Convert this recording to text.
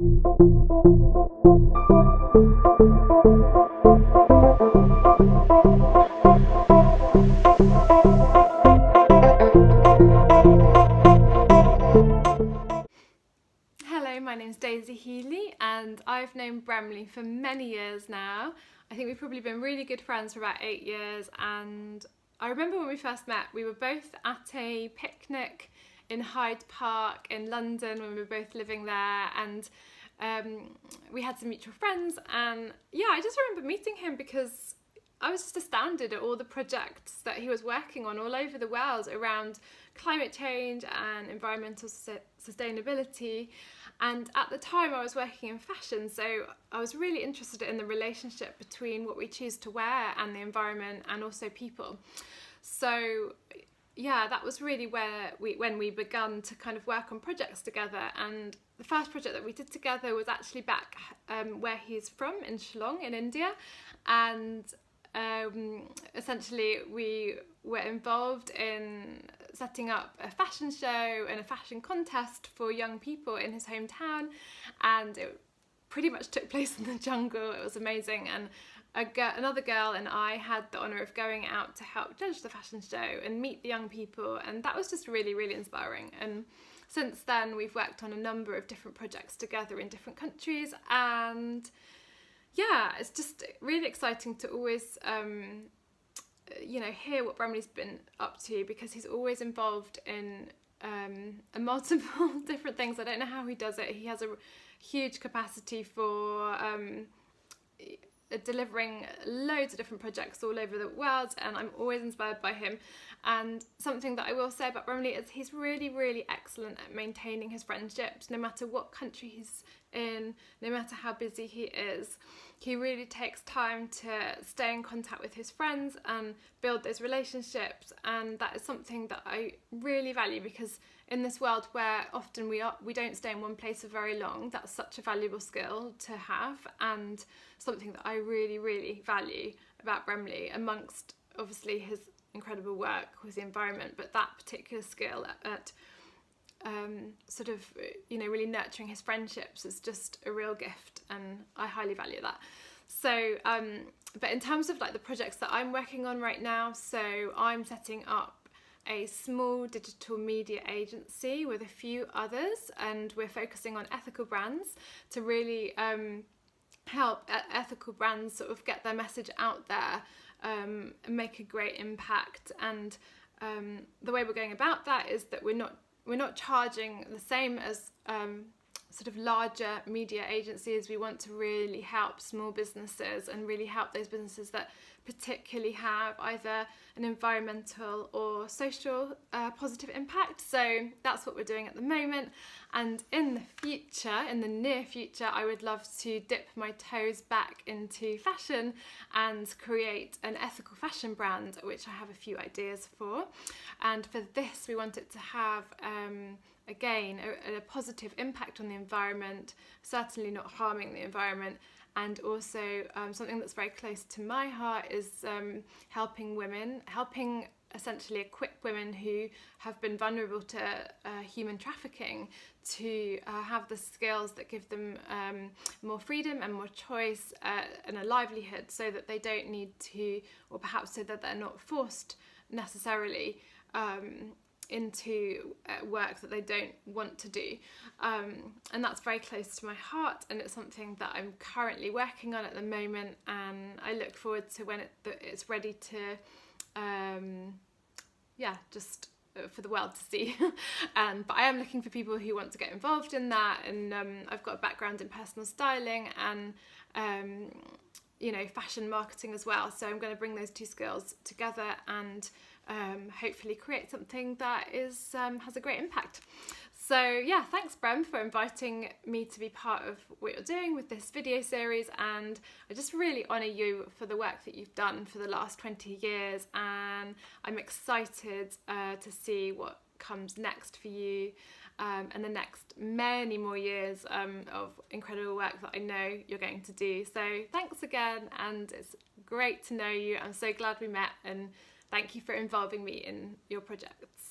Hello, my name's Daisy Healy and I've known Bramley for many years now. I think we've probably been really good friends for about 8 years, and I remember when we first met, we were both at a picnic in Hyde Park in London when we were both living there, and we had some mutual friends, and yeah, I just remember meeting him because I was just astounded at all the projects that he was working on all over the world around climate change and environmental sustainability. And at the time I was working in fashion, so I was really interested in the relationship between what we choose to wear and the environment and also people. So yeah, that was really when we began to kind of work on projects together. And the first project that we did together was actually back where he's from, in Shillong in India. And essentially we were involved in setting up a fashion show and a fashion contest for young people in his hometown, and it pretty much took place in the jungle. It was amazing, and another girl and I had the honour of going out to help judge the fashion show and meet the young people, and that was just really, really inspiring. And since then we've worked on a number of different projects together in different countries, and yeah, it's just really exciting to always hear what Bramley's been up to, because he's always involved in multiple different things. I don't know how he does it. He has a huge capacity for delivering loads of different projects all over the world, and I'm always inspired by him. And something that I will say about Bramley is he's really, really excellent at maintaining his friendships, no matter what country he's in, no matter how busy he is. He really takes time to stay in contact with his friends and build those relationships, and that is something that I really value, because in this world where often we don't stay in one place for very long, that's such a valuable skill to have, and something that I really, really value about Bramley, amongst obviously his incredible work with the environment, but that particular skill at really nurturing his friendships is just a real gift, and I highly value that. So but in terms of like the projects that I'm working on right now, so I'm setting up a small digital media agency with a few others, and we're focusing on ethical brands to really help ethical brands sort of get their message out there and make a great impact. And the way we're going about that is that we're not charging the same as sort of larger media agencies. We want to really help small businesses and really help those businesses that particularly have either an environmental or social positive impact. So that's what we're doing at the moment. And in the near future, I would love to dip my toes back into fashion and create an ethical fashion brand, which I have a few ideas for. And for this, we want it to have again a positive impact on the environment, certainly not harming the environment. And also something that's very close to my heart is helping essentially equip women who have been vulnerable to human trafficking to have the skills that give them more freedom and more choice and a livelihood, so that they don't need to, or perhaps so that they're not forced necessarily into work that they don't want to do, and that's very close to my heart, and it's something that I'm currently working on at the moment, and I look forward to when it's ready to just for the world to see. But I am looking for people who want to get involved in that, and I've got a background in personal styling and fashion marketing as well, so I'm going to bring those two skills together and hopefully create something that is has a great impact. So yeah, thanks Bram for inviting me to be part of what you're doing with this video series, and I just really honour you for the work that you've done for the last 20 years, and I'm excited to see what comes next for you and the next many more years of incredible work that I know you're going to do. So thanks again, and it's great to know you. I'm so glad we met, and thank you for involving me in your projects.